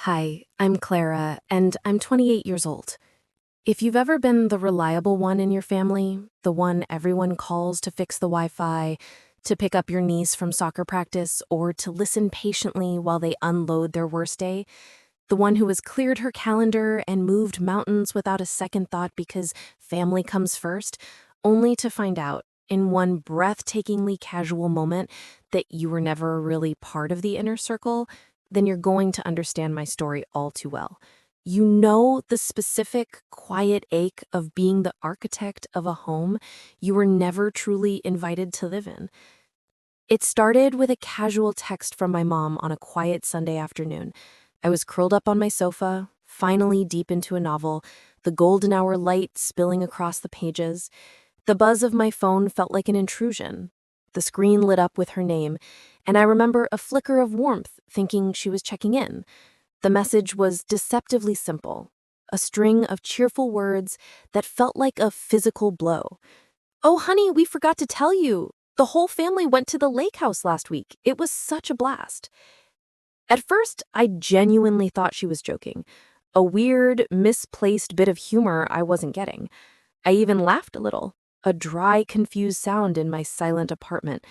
Hi, I'm Clara, and I'm 28 years old. If you've ever been the reliable one in your family, the one everyone calls to fix the Wi-Fi, to pick up your niece from soccer practice, or to listen patiently while they unload their worst day, the one who has cleared her calendar and moved mountains without a second thought because family comes first, only to find out, in one breathtakingly casual moment, that you were never really part of the inner circle, then you're going to understand my story all too well. You know the specific, quiet ache of being the architect of a home you were never truly invited to live in. It started with a casual text from my mom on a quiet Sunday afternoon. I was curled up on my sofa, finally deep into a novel, the golden hour light spilling across the pages. The buzz of my phone felt like an intrusion. The screen lit up with her name, and I remember a flicker of warmth, thinking she was checking in. The message was deceptively simple, a string of cheerful words that felt like a physical blow. "Oh, honey, we forgot to tell you. The whole family went to the lake house last week. It was such a blast." At first, I genuinely thought she was joking. A weird, misplaced bit of humor I wasn't getting. I even laughed a little, a dry, confused sound in my silent apartment.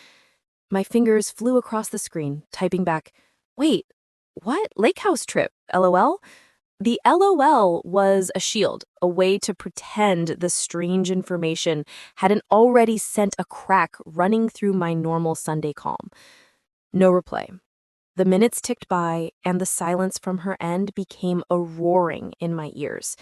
My fingers flew across the screen, typing back, "Wait, what? Lake house trip, LOL?" The LOL was a shield, a way to pretend the strange information hadn't already sent a crack running through my normal Sunday calm. No reply. The minutes ticked by, and the silence from her end became a roaring in my ears.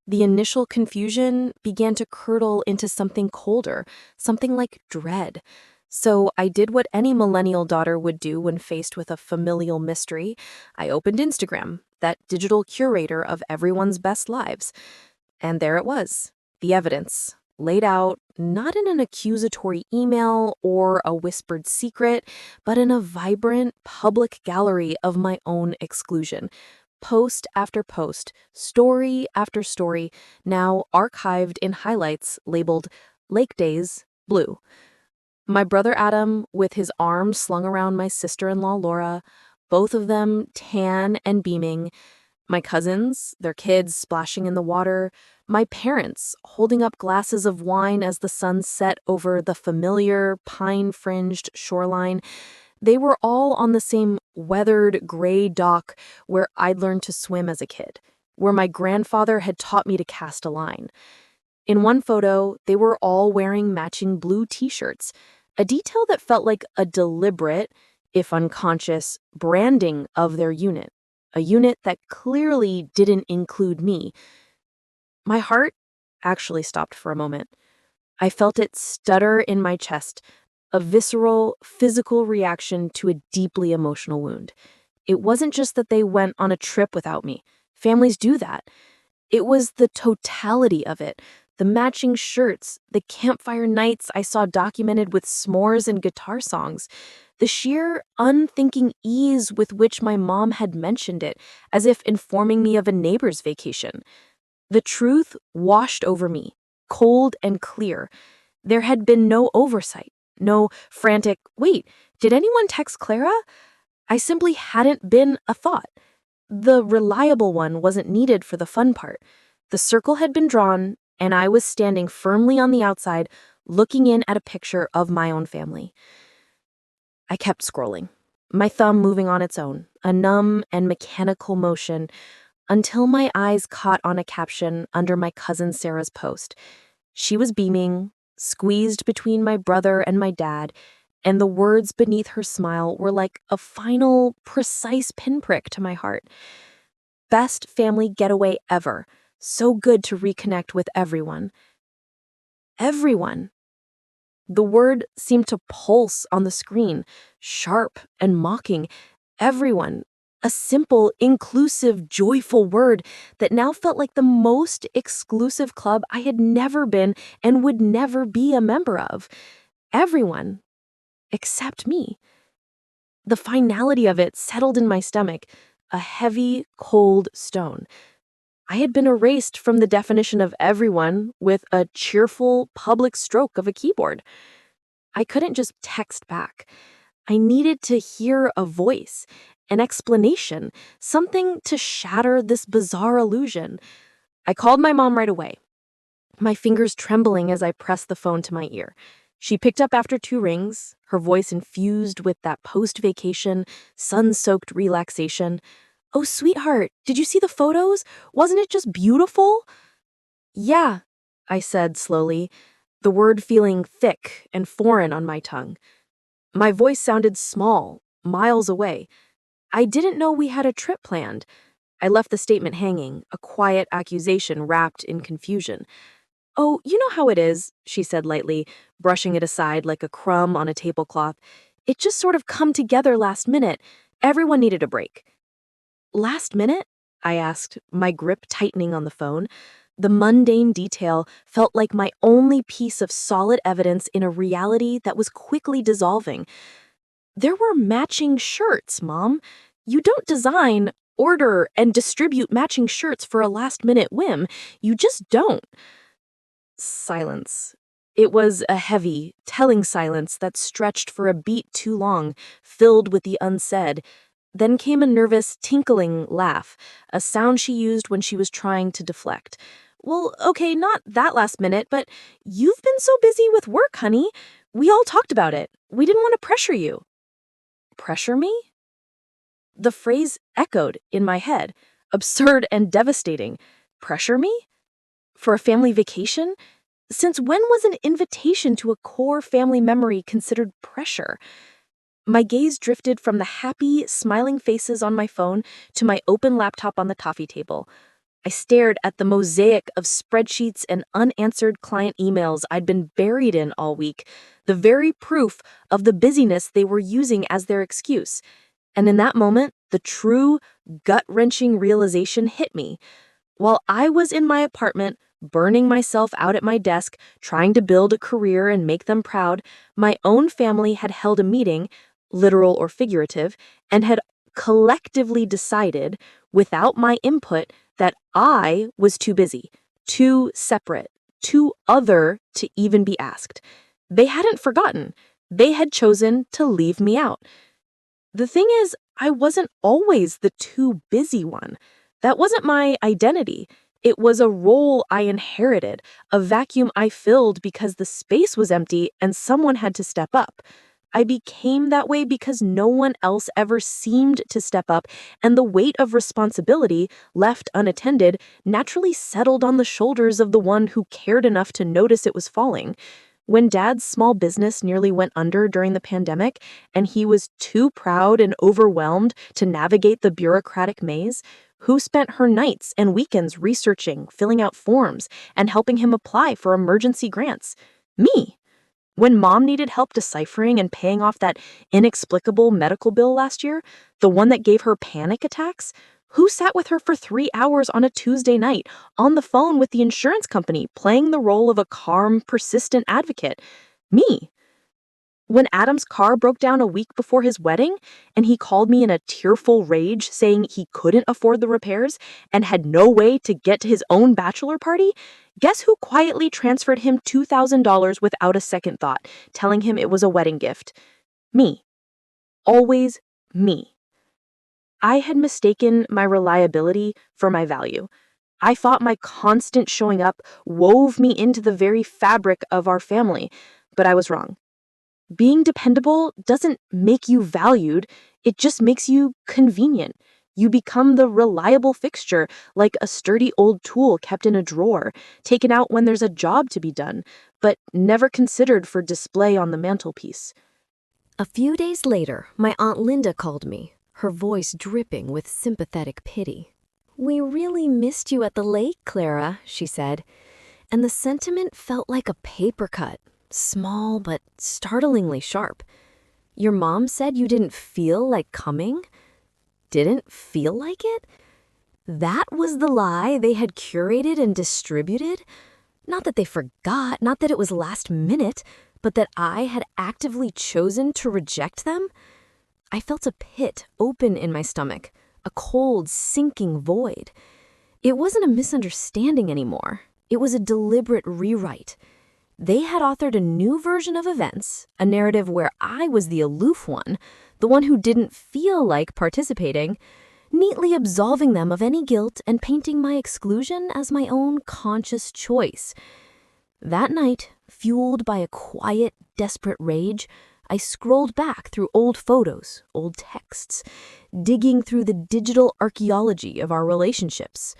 The initial confusion began to curdle into something colder, something like dread. So I did what any millennial daughter would do when faced with a familial mystery. I opened Instagram, that digital curator of everyone's best lives. And there it was, the evidence, laid out not in an accusatory email or a whispered secret, but in a vibrant public gallery of my own exclusion. Post after post, story after story, now archived in highlights labeled Lake Days Blue. My brother Adam, with his arm slung around my sister-in-law Laura, both of them tan and beaming. My cousins, their kids splashing in the water. My parents holding up glasses of wine as the sun set over the familiar pine-fringed shoreline. They were all on the same weathered gray dock where I'd learned to swim as a kid, where my grandfather had taught me to cast a line. In one photo, they were all wearing matching blue t-shirts, a detail that felt like a deliberate, if unconscious, branding of their unit, a unit that clearly didn't include me. My heart actually stopped for a moment. I felt it stutter in my chest, a visceral, physical reaction to a deeply emotional wound. It wasn't just that they went on a trip without me. Families do that. It was the totality of it. The matching shirts, the campfire nights I saw documented with s'mores and guitar songs, the sheer unthinking ease with which my mom had mentioned it, as if informing me of a neighbor's vacation. The truth washed over me, cold and clear. There had been no oversight, no frantic, "Wait, did anyone text Clara?" I simply hadn't been a thought. The reliable one wasn't needed for the fun part. The circle had been drawn, and I was standing firmly on the outside, looking in at a picture of my own family. I kept scrolling, my thumb moving on its own, a numb and mechanical motion, until my eyes caught on a caption under my cousin Sarah's post. She was beaming, squeezed between my brother and my dad, and the words beneath her smile were like a final, precise pinprick to my heart. "Best family getaway ever. So good to reconnect with everyone." Everyone. The word seemed to pulse on the screen, sharp and mocking. Everyone. A simple, inclusive, joyful word that now felt like the most exclusive club I had never been and would never be a member of. Everyone. Except me. The finality of it settled in my stomach, a heavy, cold stone. I had been erased from the definition of everyone with a cheerful, public stroke of a keyboard. I couldn't just text back. I needed to hear a voice, an explanation, something to shatter this bizarre illusion. I called my mom right away, my fingers trembling as I pressed the phone to my ear. She picked up after 2 rings, her voice infused with that post-vacation, sun-soaked relaxation. "Oh, sweetheart, did you see the photos? Wasn't it just beautiful?" "Yeah," I said slowly, the word feeling thick and foreign on my tongue. My voice sounded small, miles away. I didn't know we had a trip planned. I left the statement hanging, a quiet accusation wrapped in confusion. "Oh, you know how it is," she said lightly, brushing it aside like a crumb on a tablecloth. "It just sort of come together last minute. Everyone needed a break." "Last minute?" I asked, my grip tightening on the phone. The mundane detail felt like my only piece of solid evidence in a reality that was quickly dissolving. "There were matching shirts, Mom. You don't design, order, and distribute matching shirts for a last-minute whim. You just don't." Silence. It was a heavy, telling silence that stretched for a beat too long, filled with the unsaid. Then came a nervous, tinkling laugh, a sound she used when she was trying to deflect. "Well, okay, not that last minute, but you've been so busy with work, honey. We all talked about it. We didn't want to pressure you." Pressure me? The phrase echoed in my head, absurd and devastating. Pressure me? For a family vacation? Since when was an invitation to a core family memory considered pressure? My gaze drifted from the happy, smiling faces on my phone to my open laptop on the coffee table. I stared at the mosaic of spreadsheets and unanswered client emails I'd been buried in all week, the very proof of the busyness they were using as their excuse. And in that moment, the true, gut-wrenching realization hit me. While I was in my apartment, burning myself out at my desk, trying to build a career and make them proud, my own family had held a meeting, literal or figurative, and had collectively decided, without my input, that I was too busy, too separate, too other to even be asked. They hadn't forgotten. They had chosen to leave me out. The thing is, I wasn't always the too busy one. That wasn't my identity. It was a role I inherited, a vacuum I filled because the space was empty and someone had to step up. I became that way because no one else ever seemed to step up, and the weight of responsibility, left unattended, naturally settled on the shoulders of the one who cared enough to notice it was falling. When Dad's small business nearly went under during the pandemic, and he was too proud and overwhelmed to navigate the bureaucratic maze, who spent her nights and weekends researching, filling out forms, and helping him apply for emergency grants? Me. When Mom needed help deciphering and paying off that inexplicable medical bill last year, the one that gave her panic attacks, who sat with her for 3 hours on a Tuesday night, on the phone with the insurance company, playing the role of a calm, persistent advocate? Me. When Adam's car broke down a week before his wedding, and he called me in a tearful rage saying he couldn't afford the repairs and had no way to get to his own bachelor party, guess who quietly transferred him $2,000 without a second thought, telling him it was a wedding gift? Me. Always me. I had mistaken my reliability for my value. I thought my constant showing up wove me into the very fabric of our family, but I was wrong. Being dependable doesn't make you valued, it just makes you convenient. You become the reliable fixture, like a sturdy old tool kept in a drawer, taken out when there's a job to be done, but never considered for display on the mantelpiece. A few days later, my Aunt Linda called me, her voice dripping with sympathetic pity. "We really missed you at the lake, Clara," she said, and the sentiment felt like a paper cut. Small but startlingly sharp. "Your mom said you didn't feel like coming?" Didn't feel like it? That was the lie they had curated and distributed? Not that they forgot, not that it was last minute, but that I had actively chosen to reject them? I felt a pit open in my stomach, a cold, sinking void. It wasn't a misunderstanding anymore. It was a deliberate rewrite. They had authored a new version of events, a narrative where I was the aloof one, the one who didn't feel like participating, neatly absolving them of any guilt and painting my exclusion as my own conscious choice. That night, fueled by a quiet, desperate rage, I scrolled back through old photos, old texts, digging through the digital archaeology of our relationships.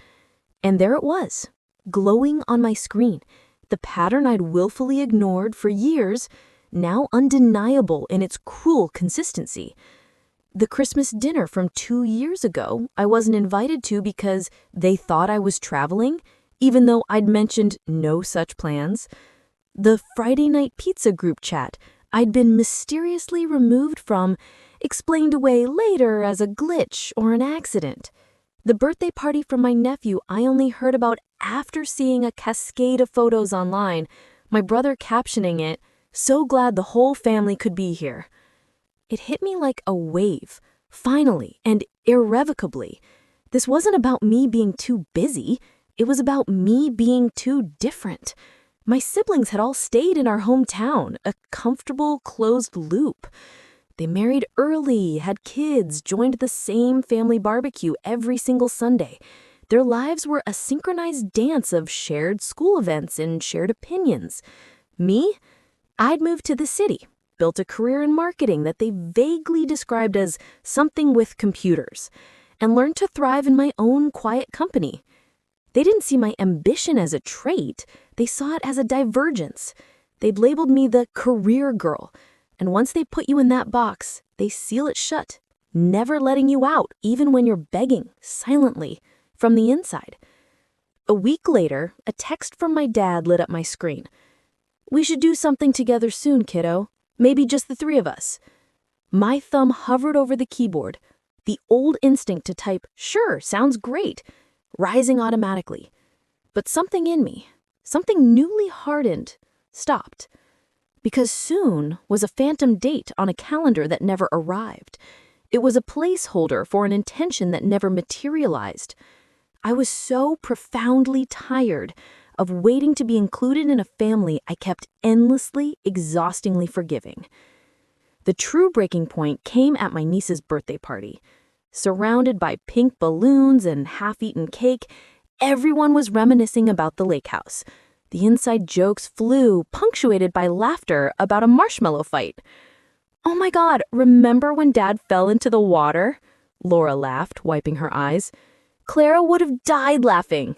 And there it was, glowing on my screen, the pattern I'd willfully ignored for years, now undeniable in its cruel consistency. The Christmas dinner from 2 years ago I wasn't invited to because they thought I was traveling, even though I'd mentioned no such plans. The Friday night pizza group chat I'd been mysteriously removed from, explained away later as a glitch or an accident. The birthday party for my nephew I only heard about after seeing a cascade of photos online, my brother captioning it, "So glad the whole family could be here." It hit me like a wave, finally and irrevocably. This wasn't about me being too busy. It was about me being too different. My siblings had all stayed in our hometown, a comfortable, closed loop. They married early, had kids, joined the same family barbecue every single Sunday. Their lives were a synchronized dance of shared school events and shared opinions. Me? I'd moved to the city, built a career in marketing that they vaguely described as something with computers, and learned to thrive in my own quiet company. They didn't see my ambition as a trait, they saw it as a divergence. They'd labeled me the career girl, and once they put you in that box, they seal it shut, never letting you out, even when you're begging, silently, from the inside. A week later, a text from my dad lit up my screen. "We should do something together soon, kiddo. Maybe just the three of us." My thumb hovered over the keyboard, the old instinct to type, "Sure, sounds great," rising automatically. But something in me, something newly hardened, stopped. Because soon was a phantom date on a calendar that never arrived. It was a placeholder for an intention that never materialized. I was so profoundly tired of waiting to be included in a family I kept endlessly, exhaustingly forgiving. The true breaking point came at my niece's birthday party. Surrounded by pink balloons and half-eaten cake, everyone was reminiscing about the lake house. The inside jokes flew, punctuated by laughter about a marshmallow fight. "Oh my God, remember when Dad fell into the water?" Laura laughed, wiping her eyes. Clara would have died laughing.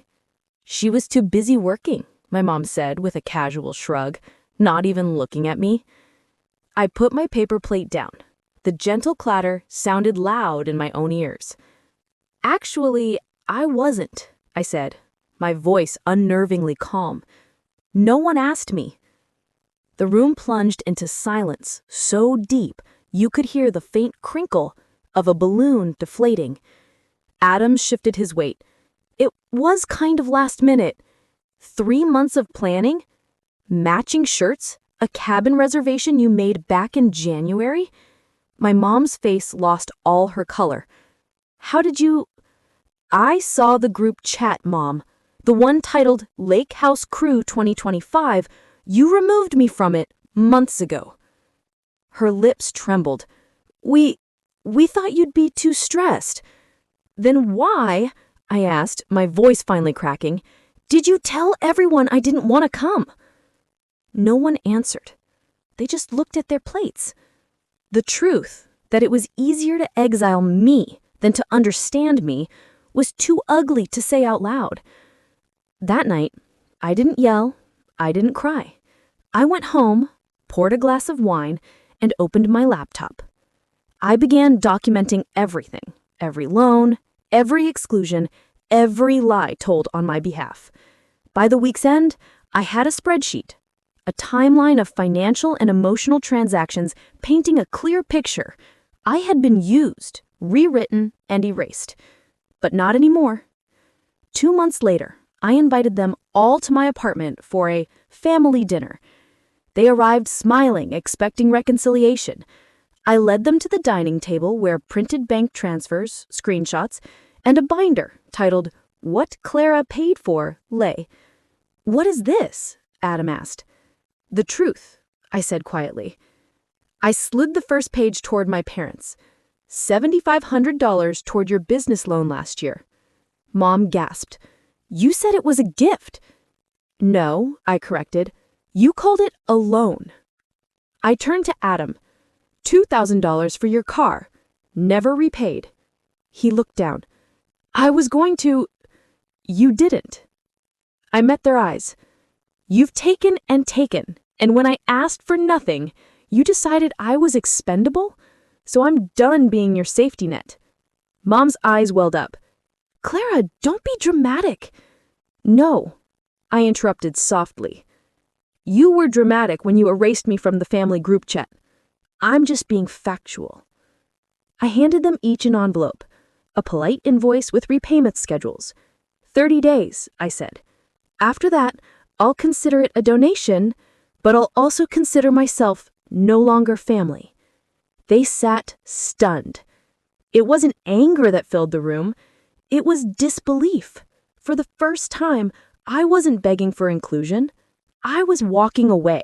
"She was too busy working," my mom said with a casual shrug, not even looking at me. I put my paper plate down. The gentle clatter sounded loud in my own ears. "Actually, I wasn't," I said, my voice unnervingly calm. "No one asked me." The room plunged into silence so deep you could hear the faint crinkle of a balloon deflating. Adam shifted his weight. "It was kind of last minute. 3 months of planning? Matching shirts? A cabin reservation you made back in January?" My mom's face lost all her color. "How did you—" "I saw the group chat, Mom. The one titled Lake House Crew 2025. You removed me from it months ago." Her lips trembled. We thought you'd be too stressed." "Then why," I asked, my voice finally cracking, "did you tell everyone I didn't want to come?" No one answered. They just looked at their plates. The truth, that it was easier to exile me than to understand me, was too ugly to say out loud. That night, I didn't yell, I didn't cry. I went home, poured a glass of wine, and opened my laptop. I began documenting everything, every loan, every exclusion, every lie told on my behalf. By the week's end, I had a spreadsheet, a timeline of financial and emotional transactions painting a clear picture. I had been used, rewritten, and erased. But not anymore. 2 months later, I invited them all to my apartment for a family dinner. They arrived smiling, expecting reconciliation. I led them to the dining table where printed bank transfers, screenshots, and a binder titled "What Clara Paid For" lay. "What is this?" Adam asked. "The truth," I said quietly. I slid the first page toward my parents. $7,500 toward your business loan last year. Mom gasped. You said it was a gift. No, I corrected. You called it a loan. I turned to Adam. $2,000 for your car. Never repaid. He looked down. I was going to... You didn't. I met their eyes. You've taken and taken, and when I asked for nothing, you decided I was expendable? So I'm done being your safety net. Mom's eyes welled up. Clara, don't be dramatic. No, I interrupted softly. You were dramatic when you erased me from the family group chat. I'm just being factual. I handed them each an envelope, a polite invoice with repayment schedules. 30 days, I said. After that, I'll consider it a donation, but I'll also consider myself no longer family. They sat stunned. It wasn't anger that filled the room. It was disbelief. For the first time, I wasn't begging for inclusion. I was walking away.